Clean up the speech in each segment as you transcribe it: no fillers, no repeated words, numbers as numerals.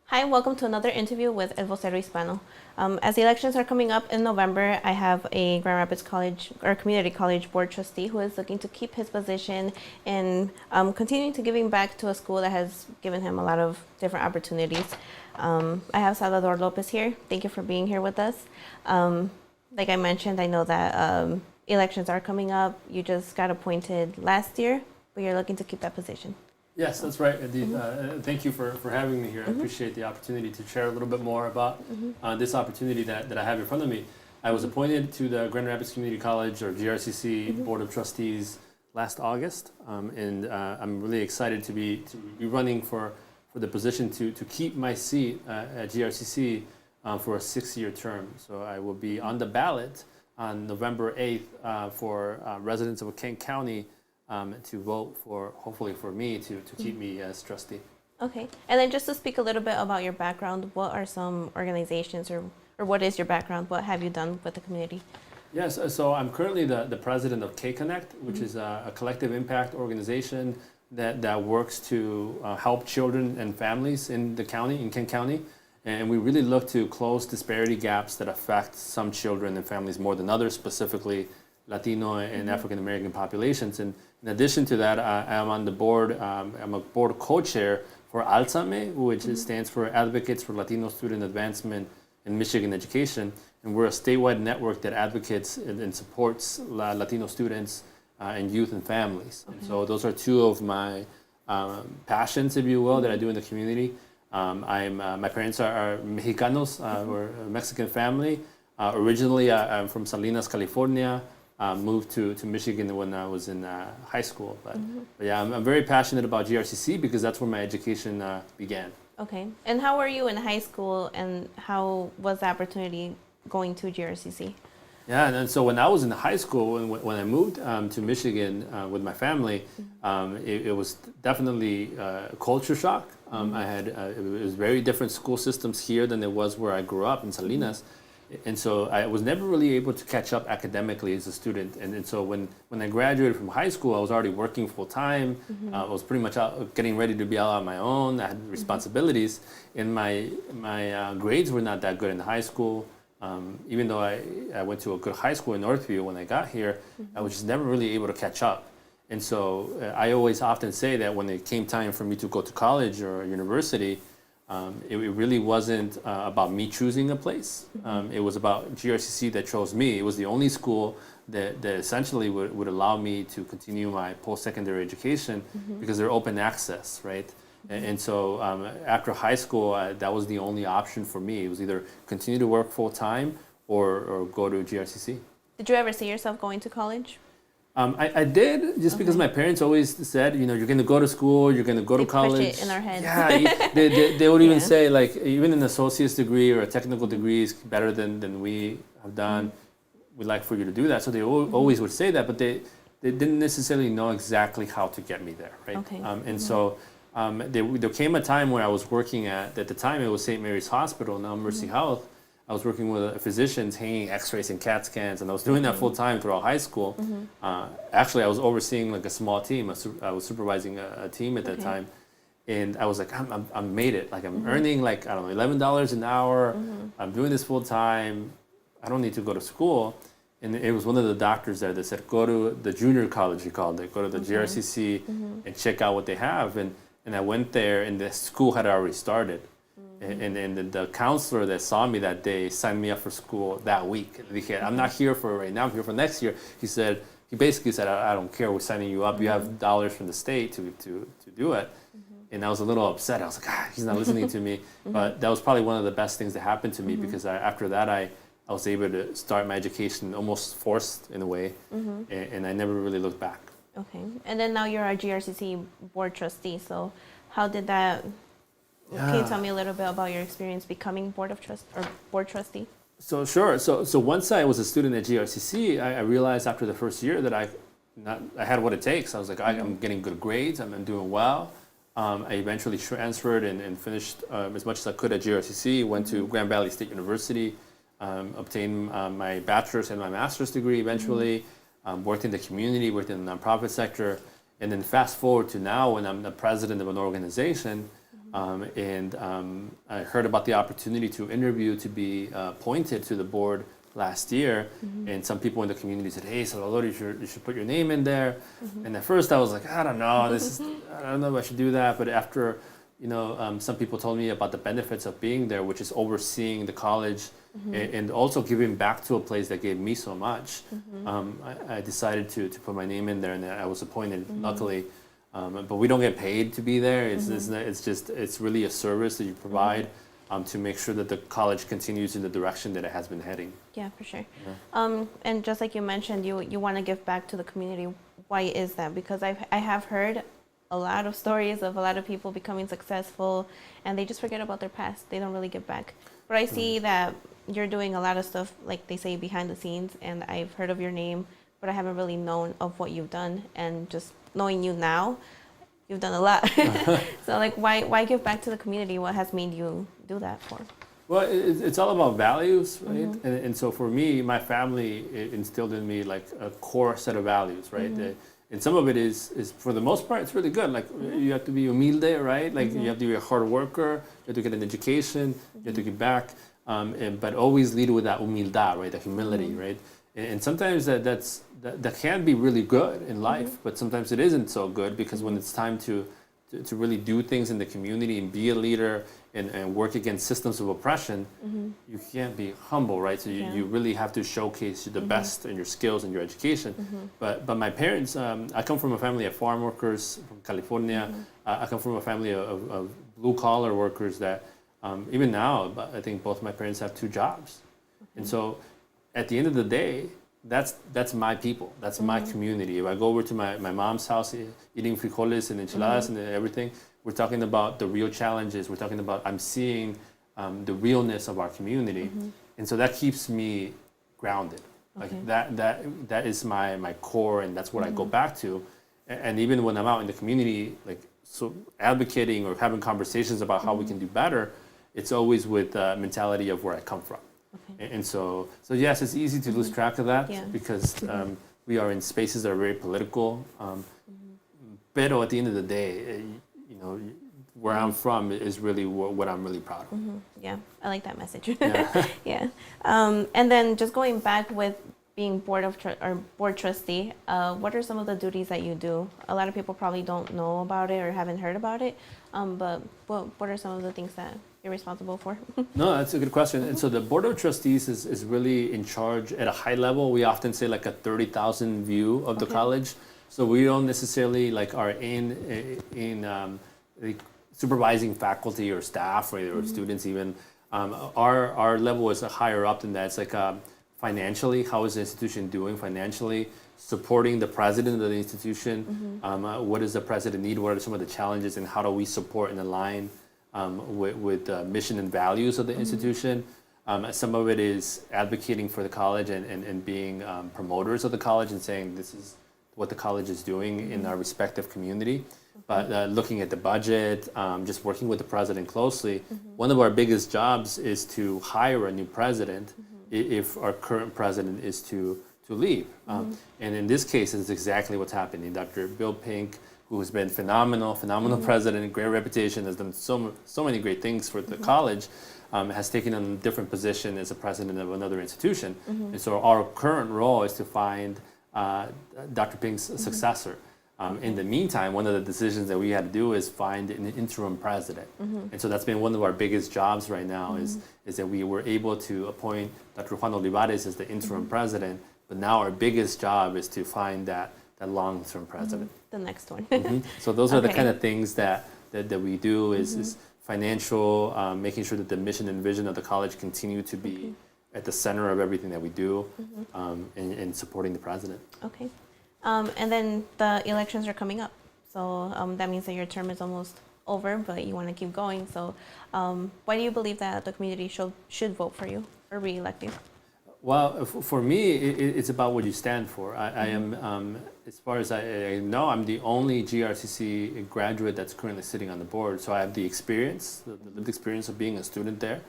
Hi, welcome to another interview with Vocero Hispano. As the elections are coming up in November, I have a Grand Rapids College or Community College Board Trustee who is looking to keep his position and continuing to giving back to a school that has given him a lot of different opportunities. I have Salvador Lopez here. Thank you for being here with us. Like I mentioned, I know that elections are coming up. You just got appointed last year, but you're looking to keep that position. Yes, that's right, Edith. Thank you for having me here. I appreciate the opportunity to share a little bit more about this opportunity that I have in front of me. I was appointed to the Grand Rapids Community College, or GRCC Board of Trustees, last August, and I'm really excited to be running for the position to keep my seat at GRCC for a 6-year term. So I will be on the ballot on November 8th for residents of Kent County to vote for, hopefully for me, to keep me as trustee. Okay, and then just to speak a little bit about your background, what are some organizations or what is your background? What have you done with the community? Yes, so I'm currently the president of K-Connect, which is a collective impact organization that works to help children and families in the county, in Kent County. And we really look to close disparity gaps that affect some children and families more than others, specifically Latino and African American populations. And in addition to that, I am on the board, I'm a board co-chair for Alzame, which stands for Advocates for Latino Student Advancement in Michigan Education. And we're a statewide network that advocates and supports Latino students and youth and families. And so those are two of my passions, if you will, that I do in the community. My parents are Mexicanos, we're a Mexican family. Originally, I'm from Salinas, California. Moved to Michigan when I was in high school. But yeah, I'm very passionate about GRCC because that's where my education began. Okay, and how were you in high school and how was the opportunity going to GRCC? Yeah, and so when I was in high school, when I moved to Michigan with my family, it was definitely a culture shock. It was very different school systems here than it was where I grew up in Salinas. And so I was never really able to catch up academically as a student. And so when I graduated from high school, I was already working full time. I was pretty much getting ready to be out on my own. I had responsibilities. And my grades were not that good in high school. Even though I went to a good high school in Northview when I got here, I was just never really able to catch up. And so I always often say that when it came time for me to go to college or university, it really wasn't about me choosing a place. It was about GRCC that chose me. It was the only school that essentially would allow me to continue my post-secondary education because they're open access, right? And so after high school, that was the only option for me. It was either continue to work full-time or go to GRCC. Did you ever see yourself going to college? I did, just because my parents always said, you're going to go to school, you're going to go to college. Push it in our heads. Yeah, they would even say, like, even an associate's degree or a technical degree is better than we have done. We'd like for you to do that. So they always would say that, but they didn't necessarily know exactly how to get me there, right? Okay. And so there came a time where I was working at the time it was St. Mary's Hospital, now Mercy Health. I was working with physicians hanging x-rays and CAT scans, and I was doing that full time throughout high school. Actually, I was overseeing like a small team. I was supervising a team at that time. And I was like, I made it. Like I'm earning like, I don't know, $11 an hour. I'm doing this full time. I don't need to go to school. And it was one of the doctors there that said, go to the junior college, he called it. Go to the GRCC and check out what they have. And I went there, and the school had already started. And the counselor that saw me that day signed me up for school that week. I'm not here for right now, I'm here for next year. He basically said, I don't care, we're signing you up. You have dollars from the state to do it. And I was a little upset. I was like, he's not listening to me. But that was probably one of the best things that happened to me because after that, I was able to start my education almost forced in a way. And I never really looked back. Okay. And then now you're a GRCC board trustee. So how did that... Can you tell me a little bit about your experience becoming board trustee? So sure. So once I was a student at GRCC, I realized after the first year that I had what it takes. I was like, I'm getting good grades. I'm doing well. I eventually transferred and finished as much as I could at GRCC. Went to Grand Valley State University, obtained my bachelor's and my master's degree eventually. Worked in the community, worked in the nonprofit sector. And then fast forward to now when I'm the president of an organization, I heard about the opportunity to interview to be appointed to the board last year, and some people in the community said, "Hey, Salvador, you should put your name in there." And at first I was like, I don't know, I don't know if I should do that. But after, some people told me about the benefits of being there, which is overseeing the college and also giving back to a place that gave me so much. I decided to put my name in there, and I was appointed, luckily. But we don't get paid to be there. It's really a service that you provide to make sure that the college continues in the direction that it has been heading. Yeah, for sure. Yeah. And just like you mentioned, you want to give back to the community. Why is that? Because I have heard a lot of stories of a lot of people becoming successful, and they just forget about their past. They don't really give back. But I see that you're doing a lot of stuff, like they say, behind the scenes, and I've heard of your name, but I haven't really known of what you've done. And just knowing you now, you've done a lot. So like, why give back to the community? What has made you do that for? Well, it's all about values, right? And so for me, my family instilled in me like a core set of values, right? And some of it is for the most part, it's really good. Like you have to be humilde, right? Like you have to be a hard worker, you have to get an education, you have to give back, but always lead with that humildad, right? The humility, right? And sometimes that can be really good in life, but sometimes it isn't so good, because when it's time to really do things in the community and be a leader and work against systems of oppression, you can't be humble, right? So you really have to showcase the best in your skills and your education. But my parents, I come from a family of farm workers from California. I come from a family of blue collar workers that even now, I think both my parents have 2 jobs. And so at the end of the day, that's my people. That's my community. If I go over to my mom's house eating frijoles and enchiladas and everything, we're talking about the real challenges. We're talking about, I'm seeing the realness of our community. And so that keeps me grounded. Like that is my core, and that's what I go back to. And even when I'm out in the community, like so advocating or having conversations about how we can do better, it's always with the mentality of where I come from. And so yes, it's easy to lose track of that because we are in spaces that are very political. But at the end of the day, where I'm from is really what I'm really proud of. Yeah, I like that message. Yeah. And then just going back with being board trustee, what are some of the duties that you do? A lot of people probably don't know about it or haven't heard about it. But what are some of the things that you're responsible for? No, that's a good question. And so the Board of Trustees is really in charge at a high level. We often say like a 30,000 view of the college. So we don't necessarily are in supervising faculty or staff or students even. Our level is higher up than that. It's like financially, how is the institution doing financially? Supporting the president of the institution. What does the president need? What are some of the challenges, and how do we support and align with the mission and values of the institution? Some of it is advocating for the college and being promoters of the college and saying this is what the college is doing in our respective community. But looking at the budget, just working with the president closely. One of our biggest jobs is to hire a new president if our current president is to leave. And in this case, it's exactly what's happening. Dr. Bill Pink, who has been phenomenal president, great reputation, has done so many great things for the college, has taken on a different position as a president of another institution. And so our current role is to find Dr. Pink's successor. In the meantime, one of the decisions that we had to do is find an interim president. And so that's been one of our biggest jobs right now is that we were able to appoint Dr. Juan Olivares as the interim president, but now our biggest job is to find that long-term president. The next one. So those are the kind of things that we do is financial, making sure that the mission and vision of the college continue to be at the center of everything that we do, and supporting the president. Okay. And then the elections are coming up. So that means that your term is almost over, but you want to keep going. So why do you believe that the community should vote for you or re-elect you? Well, for me, it's about what you stand for. I am, as far as I know, I'm the only GRCC graduate that's currently sitting on the board. So I have the experience, the lived experience of being a student there.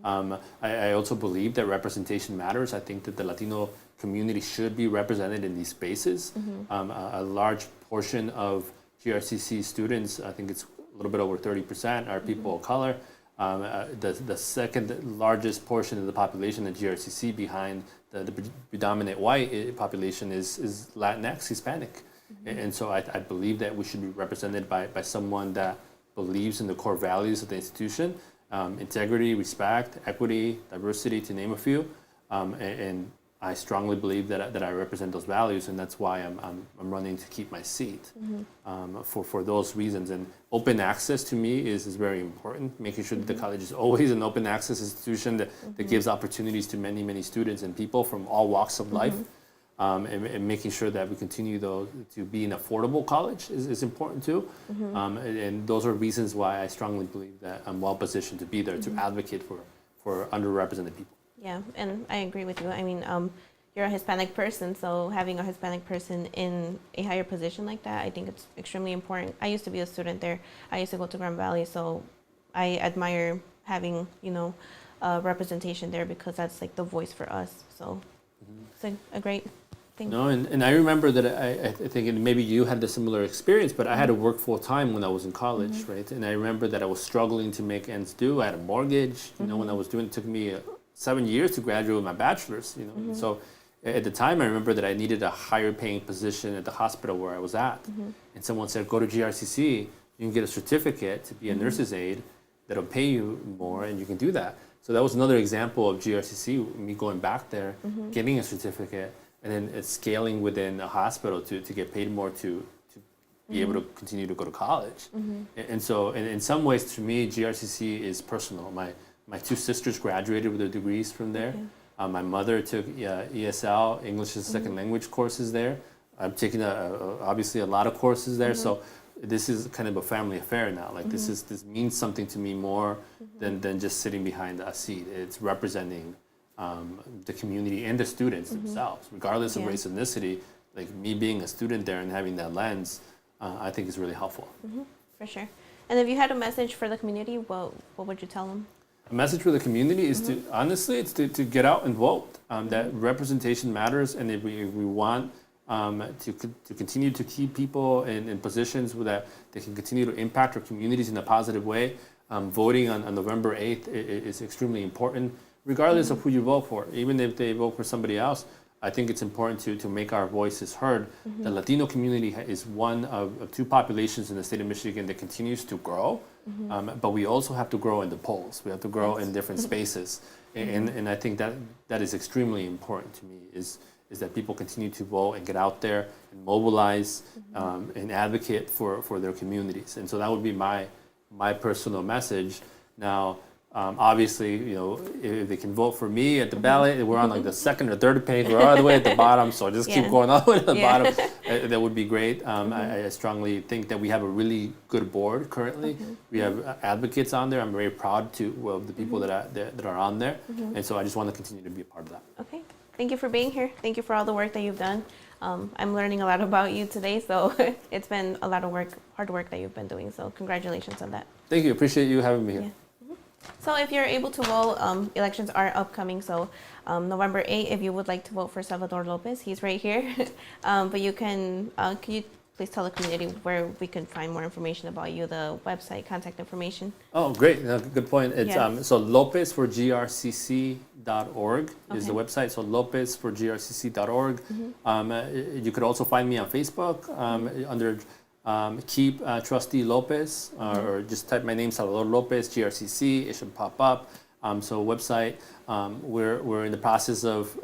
I also believe that representation matters. I think that the Latino community should be represented in these spaces. A large portion of GRCC students, I think it's a little bit over 30%, are people of color. The second largest portion of the population at GRCC behind the predominant white population is Latinx, Hispanic. And so I believe that we should be represented by someone that believes in the core values of the institution, integrity, respect, equity, diversity, to name a few. And I strongly believe that I represent those values, and that's why I'm running to keep my seat for those reasons. And open access to me is very important, making sure that the college is always an open access institution that gives opportunities to many, many students and people from all walks of life. And making sure that we continue, though, to be an affordable college is important too. And those are reasons why I strongly believe that I'm well positioned to be there to advocate for underrepresented people. Yeah, and I agree with you. I mean, you're a Hispanic person, so having a Hispanic person in a higher position like that, I think it's extremely important. I used to be a student there. I used to go to Grand Valley, so I admire having, representation there, because that's like the voice for us. So it's a great thing. No, and I remember that I think, and maybe you had a similar experience, but I had to work full time when I was in college, right? And I remember that I was struggling to make ends due. I had a mortgage, when I was doing, it took me 7 years to graduate with my bachelor's, And so at the time, I remember that I needed a higher paying position at the hospital where I was at. And someone said, go to GRCC, you can get a certificate to be a nurse's aide that'll pay you more, and you can do that. So that was another example of GRCC, me going back there, getting a certificate, and then scaling within a hospital to get paid more to be able to continue to go to college. And so in some ways, to me, GRCC is personal. My two sisters graduated with their degrees from there. My mother took ESL, English as a Second Language courses there. I've taken obviously a lot of courses there. So this is kind of a family affair now. Like this means something to me more than just sitting behind a seat. It's representing the community and the students themselves, regardless of race, ethnicity. Like me being a student there and having that lens, I think is really helpful. For sure. And if you had a message for the community, what would you tell them? A message for the community is to, honestly, it's to get out and vote. That representation matters, and if we want to continue to keep people in positions that they can continue to impact our communities in a positive way, voting on November 8th is extremely important, regardless of who you vote for. Even if they vote for somebody else, I think it's important to make our voices heard. The Latino community is one of two populations in the state of Michigan that continues to grow, but we also have to grow in the polls. We have to grow in different spaces, and I think that is extremely important to me. Is that people continue to vote and get out there and mobilize and advocate for their communities, and so that would be my personal message. Now, obviously, if they can vote for me at the ballot, we're on like the second or third page. We're all the way at the bottom, so just keep going all the way to the bottom. That would be great. I strongly think that we have a really good board currently. We have advocates on there. I'm very proud of the people that are on there, and so I just want to continue to be a part of that. Okay. Thank you for being here. Thank you for all the work that you've done. I'm learning a lot about you today, so it's been a lot of work, hard work that you've been doing. So congratulations on that. Thank you. Appreciate you having me here. Yeah. So if you're able to vote, elections are upcoming. So November 8th, if you would like to vote for Salvador Lopez, he's right here. But you can you please tell the community where we can find more information about you, the website, contact information? Oh, great. Good point. It's so Lopez for GRCC.org is the website. So Lopez for GRCC.org. You could also find me on Facebook under Keep Trustee Lopez, or just type my name, Salvador Lopez, GRCC. It should pop up. So website, we're in the process of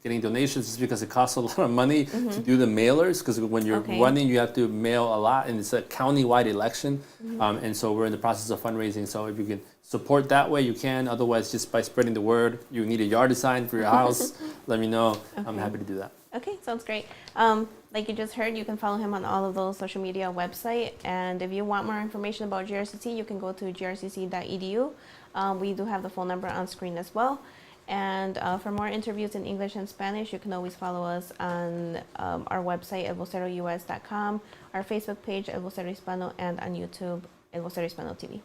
getting donations just because it costs a lot of money to do the mailers, because when you're running, you have to mail a lot, and it's a county-wide election. And so we're in the process of fundraising. So if you can support that way, you can. Otherwise, just by spreading the word, you need a yard design for your house, let me know. I'm happy to do that. Okay, sounds great. Like you just heard, you can follow him on all of those social media website. And if you want more information about GRCC, you can go to grcc.edu. We do have the phone number on screen as well. And for more interviews in English and Spanish, you can always follow us on our website at vocerous.com, our Facebook page at Vocero Hispano, and on YouTube at Vocero Hispano TV.